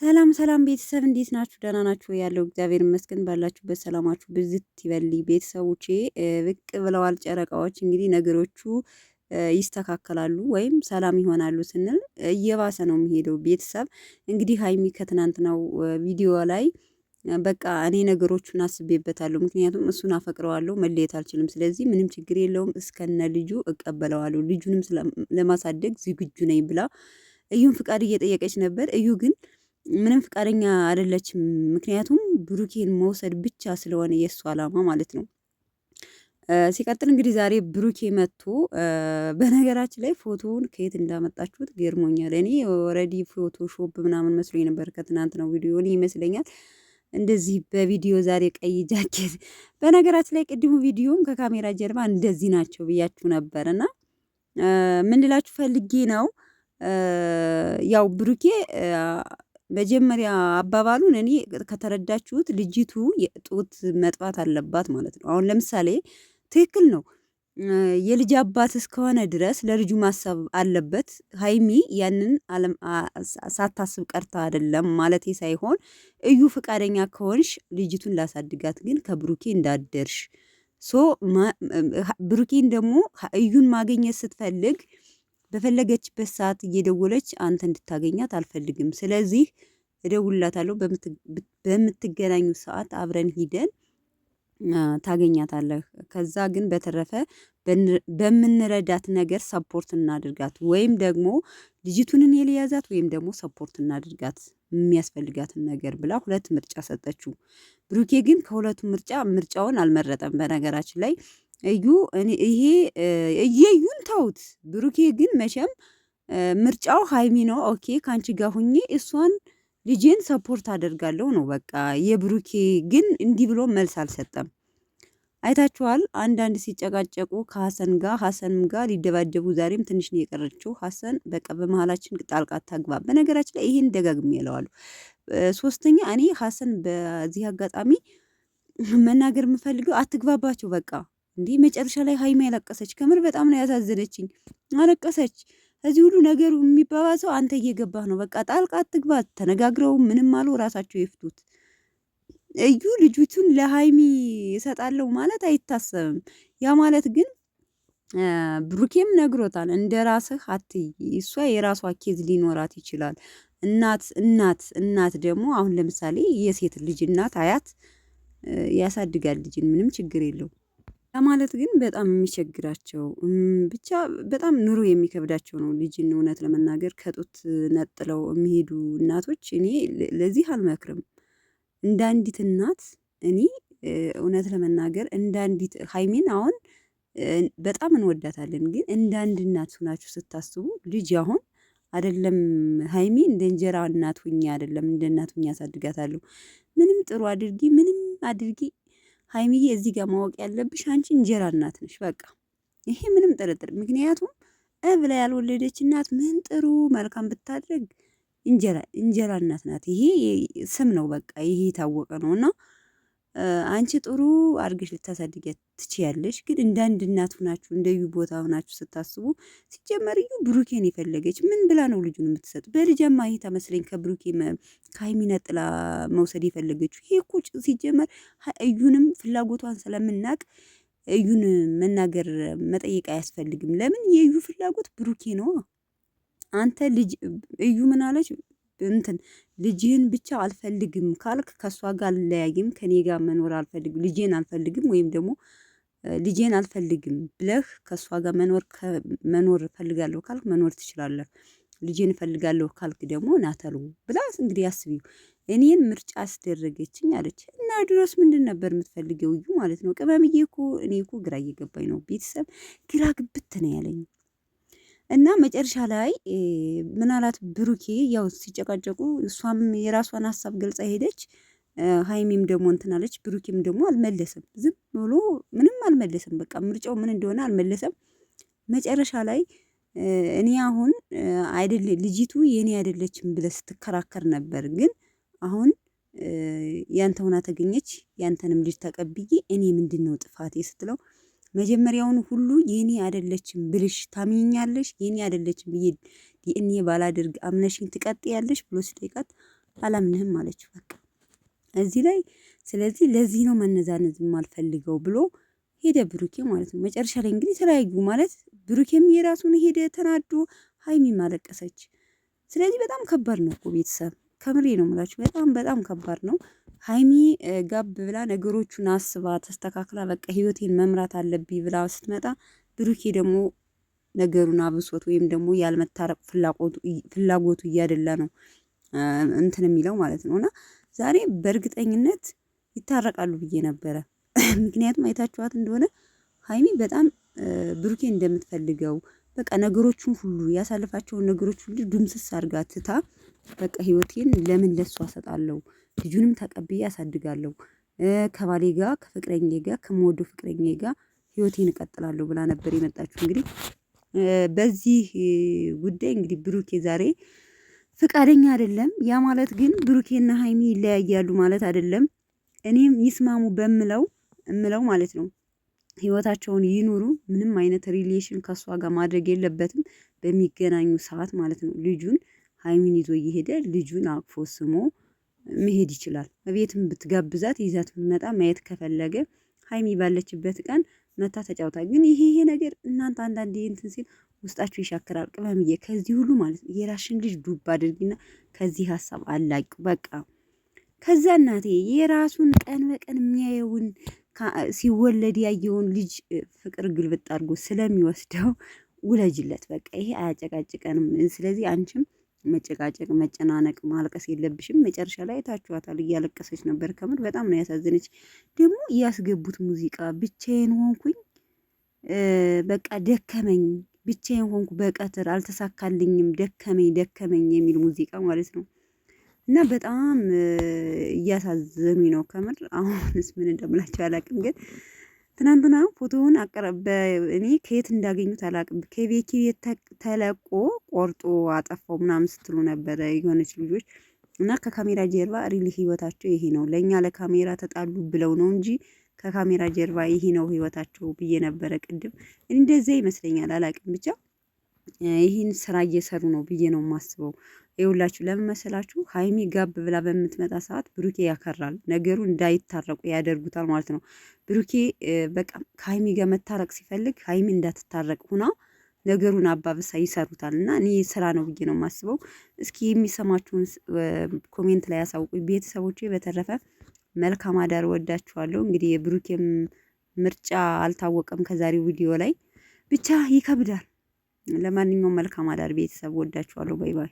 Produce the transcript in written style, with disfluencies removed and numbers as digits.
ሰላም ሰላም ቤተሰብ እንዴት ናችሁ? ደህና ናችሁ? ያለው እግዚአብሔር ይመስገን። ባላችሁበት ሰላማችሁ ብዝት ይበል። ቤተሰቦቼ ብቅ ብለዋል ጨረቃዎች። እንግዲህ ነገሮቹ ይስተካከላሉ ወይም ሰላም ይሆናሉ ስንል እየባሰ ነው የሚሄደው። ቤተሰብ እንግዲህ ሀይሚ ከትናንትናው ቪዲዮ ላይ በቃ እኔ ነገሮቹን አስቤበታለሁ፣ ምክንያቱም እሱን አፈቅረዋለሁ፣ መለየት አልችልም። ስለዚህ ምንም ችግር የለውም፣ እስከነ ልጁ እቀበለዋለሁ፣ ልጁንም ለማሳደግ ዝግጁ ነኝ ብላ እዩን ፍቃድ እየጠየቀች ነበር። እዩ ግን ምንም ፍቃደኛ አይደለችም። ምክንያቱም ብሩኬን መውሰድ ብቻ ስለሆነ የእሱ አላማ ማለት ነው። ሲቀጥል እንግዲህ ዛሬ ብሩኬ መጥቶ በነገራችን ላይ ፎቶውን ከየት እንዳመጣችሁት ገርሞኛል። እኔ ኦልሬዲ ፎቶሾፕ ምናምን መስሎኝ ነበር ከትናንት ነው ቪዲዮ ይመስለኛል እንደዚህ በቪዲዮ ዛሬ ቀይ ጃኬት። በነገራችን ላይ ቅድሙ ቪዲዮም ከካሜራ ጀርባ እንደዚህ ናቸው ብያችሁ ነበር እና ምን ልላችሁ ፈልጌ ነው ያው ብሩኬ መጀመሪያ አባባሉን እኔ ከተረዳችሁት ልጅቱ ጡት መጥባት አለባት ማለት ነው። አሁን ለምሳሌ ትክክል ነው። የልጅ አባት እስከሆነ ድረስ ለልጁ ማሰብ አለበት። ሀይሚ ያንን ሳታስብ ቀርታ አይደለም ማለቴ ሳይሆን እዩ ፍቃደኛ ከሆንሽ ልጅቱን ላሳድጋት፣ ግን ከብሩኬ እንዳደርሽ ሶ ብሩኬን ደግሞ እዩን ማግኘት ስትፈልግ በፈለገችበት ሰዓት እየደወለች አንተ እንድታገኛት አልፈልግም። ስለዚህ እደውልላታለሁ፣ በምትገናኙ ሰዓት አብረን ሂደን ታገኛታለህ። ከዛ ግን በተረፈ በምንረዳት ነገር ሰፖርት እናድርጋት፣ ወይም ደግሞ ልጅቱንን የልያዛት ወይም ደግሞ ሰፖርት እናድርጋት የሚያስፈልጋትን ነገር ብላ ሁለት ምርጫ ሰጠችው። ብሩኬ ግን ከሁለቱ ምርጫውን አልመረጠም። በነገራችን ላይ እዩ ይሄ እየዩን ተውት። ብሩኬ ግን መቼም ምርጫው ሀይሚ ነው። ኦኬ ከአንቺ ጋር ሁኜ እሷን ልጄን ሰፖርት አደርጋለሁ ነው በቃ። የብሩኬ ግን እንዲህ ብሎ መልስ አልሰጠም። አይታችኋል። አንዳንድ ሲጨቃጨቁ ከሀሰን ጋር ሀሰንም ጋር ሊደባደቡ ዛሬም ትንሽ ነው የቀረችው። ሀሰን በቃ በመሀላችን ጣልቃ ታግባ። በነገራችን ላይ ይሄን ደጋግሜ እለዋለሁ። ሶስተኛ እኔ ሀሰን በዚህ አጋጣሚ መናገር የምፈልገው አትግባባቸው በቃ። እንዲህ መጨረሻ ላይ ሀይሚ ያለቀሰች፣ ከምር በጣም ነው ያሳዘነችኝ። አለቀሰች። እዚህ ሁሉ ነገሩ የሚባባሰው አንተ እየገባህ ነው። በቃ ጣልቃ አትግባት። ተነጋግረው ምንም አሉ ራሳቸው ይፍቱት። እዩ ልጅቱን ለሀይሚ እሰጣለሁ ማለት አይታሰብም። ያ ማለት ግን ብሩኬም ነግሮታል፣ እንደ ራስህ አትይ። እሷ የራሷ ኬዝ ሊኖራት ይችላል። እናት ደግሞ አሁን ለምሳሌ የሴት ልጅ እናት አያት ያሳድጋል ልጅን፣ ምንም ችግር የለው። ለማለት ግን በጣም የሚቸግራቸው ብቻ በጣም ኑሮ የሚከብዳቸው ነው ልጅን እውነት ለመናገር ከጡት ነጥለው የሚሄዱ እናቶች እኔ ለዚህ አልመክርም። እንደ አንዲት እናት እኔ እውነት ለመናገር እንደ አንዲት ሀይሚን አሁን በጣም እንወዳታለን፣ ግን እንደ አንድ እናት ሁናችሁ ስታስቡ ልጅ አሁን አይደለም ሀይሚ እንደ እንጀራ እናት ሁኛ አይደለም እንደ እናት ሁኛ ያሳድጋታለሁ። ምንም ጥሩ አድርጊ ምንም አድርጊ ሀይሚዬ እዚህ ጋር ማወቅ ያለብሽ አንቺ እንጀራ እናት ነሽ። በቃ ይሄ ምንም ጥርጥር። ምክንያቱም ብላ ያልወለደች እናት ምን ጥሩ መልካም ብታደርግ እንጀራ እናት ናት። ይሄ ስም ነው በቃ ይሄ የታወቀ ነው። እና አንቺ ጥሩ አድርገሽ ልታሳድጊያት ትችያለሽ፣ ግን እንደ አንድ እናት ሁናችሁ እንደዩ ቦታ ሁናችሁ ስታስቡ ሲጀመር እዩ ብሩኬን የፈለገች ምን ብላ ነው ልጁን የምትሰጥ? በልጃማ ይሄ ተመስለኝ ከብሩኬ ከሀይሚ ነጥላ መውሰድ የፈለገችው። ይሄ እኮ ሲጀመር እዩንም ፍላጎቷን ስለምናቅ እዩን መናገር መጠየቅ አያስፈልግም። ለምን የእዩ ፍላጎት ብሩኬ ነው። አንተ ልጅ እዩ ምን አለች እንትን ልጅህን ብቻ አልፈልግም ካልክ ከእሷ ጋር አልለያይም፣ ከኔ ጋር መኖር አልፈልግም፣ ልጄን አልፈልግም ወይም ደግሞ ልጄን አልፈልግም ብለህ ከእሷ ጋር መኖር እፈልጋለሁ ካልክ መኖር ትችላለህ። ልጄን እፈልጋለሁ ካልክ ደግሞ ናተሉ ብላ እንግዲህ አስቢው። እኔን ምርጫ አስደረገችኝ አለች እና ድሮስ ምንድን ነበር የምትፈልገው እዩ ማለት ነው። ቅመምዬ እኮ እኔ እኮ ግራ እየገባኝ ነው። ቤተሰብ ግራ ግብት ነው ያለኝ። እና መጨረሻ ላይ ምን አላት ብሩኬ፣ ያው ሲጨቃጨቁ እሷም የራሷን ሀሳብ ገልጻ ሄደች። ሀይሚም ደግሞ እንትን አለች። ብሩኬም ደግሞ አልመለሰም፣ ዝም ብሎ ምንም አልመለሰም። በቃ ምርጫው ምን እንደሆነ አልመለሰም። መጨረሻ ላይ እኔ አሁን አይደለ ልጅቱ የኔ አይደለችም ብለህ ስትከራከር ነበር፣ ግን አሁን ያንተ ሆና ተገኘች። ያንተንም ልጅ ተቀብዬ እኔ ምንድነው ጥፋቴ ስትለው መጀመሪያውን ሁሉ የኔ አይደለችም ብልሽ ታምኛለሽ? የኔ አይደለችም ብዬ ዲኤንኤ ባላደርግ አምነሽኝ ትቀጥያለሽ ብሎ ሲጠይቃት አላምንህም አለችው። በቃ እዚህ ላይ ስለዚህ ለዚህ ነው መነዛነዝ የማልፈልገው ብሎ ሄደ ብሩኬ ማለት ነው። መጨረሻ ላይ እንግዲህ ተለያዩ ማለት ብሩኬም የራሱን ሄደ ተናዶ፣ ሀይሚም አለቀሰች። ስለዚህ በጣም ከባድ ነው እኮ ቤተሰብ፣ ከምሬ ነው የምላችሁ፣ በጣም በጣም ከባድ ነው። ሀይሚ ጋብ ብላ ነገሮቹን አስባ ተስተካክላ በቃ ህይወቴን መምራት አለብኝ ብላ ስትመጣ ብሩኬ ደግሞ ነገሩን አብሶት ወይም ደግሞ ያልመታረቅ ፍላጎቱ እያደላ ነው እንትን የሚለው ማለት ነው። እና ዛሬ በእርግጠኝነት ይታረቃሉ ብዬ ነበረ። ምክንያቱም አይታችኋት እንደሆነ ሀይሚ በጣም ብሩኬ እንደምትፈልገው በቃ ነገሮቹን ሁሉ ያሳልፋቸውን ነገሮች ሁሉ ድምስስ አድርጋ ትታ በቃ ህይወቴን ለምን ለሷ እሰጣለሁ፣ ልጁንም ተቀብዬ ያሳድጋለሁ፣ ከባሌ ጋር ከፍቅረኛ ጋር ከምወደው ፍቅረኛ ጋር ህይወቴን እቀጥላለሁ ብላ ነበር የመጣችው። እንግዲህ በዚህ ጉዳይ እንግዲህ ብሩኬ ዛሬ ፍቃደኛ አይደለም። ያ ማለት ግን ብሩኬና ሀይሚ ይለያያሉ ማለት አይደለም። እኔም ይስማሙ እምለው ማለት ነው። ህይወታቸውን ይኑሩ። ምንም አይነት ሪሌሽን ከሷ ጋር ማድረግ የለበትም በሚገናኙ ሰዓት ማለት ነው። ልጁን ሀይሚን ይዞ እየሄደ ልጁን አቅፎ ስሞ መሄድ ይችላል። ቤትም ብትጋብዛት ይዛት ብትመጣ ማየት ከፈለገ ሀይሚ ባለችበት ቀን መታ ተጫውታ። ግን ይሄ ነገር እናንተ አንዳንዴ እንትን ሲል ውስጣችሁ ይሻክራል። ቅመምዬ ከዚህ ሁሉ ማለት ነው የራሽን ልጅ ዱብ አድርጊና ከዚህ ሀሳብ አላቅ በቃ። ከዛ እናቴ የራሱን ቀን በቀን የሚያየውን ሲወለድ ያየውን ልጅ ፍቅር ግልብጥ አድርጎ ስለሚወስደው ውለጅለት በቃ። ይሄ አያጨቃጭቀንም። ስለዚህ አንቺም መጨቃጨቅ፣ መጨናነቅ፣ ማልቀስ የለብሽም። መጨረሻ ላይ አይታችኋታል፣ እያለቀሰች ነበር። ከምር በጣም ነው ያሳዘነች። ደግሞ ያስገቡት ሙዚቃ ብቻዬን ሆንኩኝ በቃ ደከመኝ፣ ብቻዬን ሆንኩ በቀትር አልተሳካልኝም፣ ደከመኝ የሚል ሙዚቃ ማለት ነው። እና በጣም እያሳዘኑኝ ነው ከምር። አሁንስ ምን እንደምላቸው አላቅም። ግን ትናንትና ፎቶውን እኔ ከየት እንዳገኙት አላቅም። ከቤኪ ቤት ተለቆ ቆርጦ አጠፋው ምናምን ስትሉ ነበረ የሆነች ልጆች። እና ከካሜራ ጀርባ ሪል ህይወታቸው ይሄ ነው። ለእኛ ለካሜራ ተጣሉ ብለው ነው እንጂ ከካሜራ ጀርባ ይሄ ነው ህይወታቸው ብዬ ነበረ ቅድም። እንደዚያ ይመስለኛል፣ አላቅም ብቻ ይህን ስራ እየሰሩ ነው ብዬ ነው የማስበው። ይኸውላችሁ ለምን መሰላችሁ? ሀይሚ ጋብ ብላ በምትመጣ ሰዓት ብሩኬ ያከራል፣ ነገሩ እንዳይታረቁ ያደርጉታል ማለት ነው። ብሩኬ በቃ ከሀይሚ ጋር መታረቅ ሲፈልግ ሀይሚ እንዳትታረቅ ሁና ነገሩን አባብሳ ይሰሩታል። እና እኔ ስራ ነው ብዬ ነው የማስበው። እስኪ የሚሰማችሁን ኮሜንት ላይ ያሳውቁኝ ቤተሰቦቼ። በተረፈ መልካም አዳር፣ ወዳችኋለሁ። እንግዲህ የብሩኬም ምርጫ አልታወቀም ከዛሬው ቪዲዮ ላይ ብቻ ይከብዳል። ለማንኛውም መልካም አዳር ቤተሰብ፣ ወዳችኋለሁ። ባይ ባይ።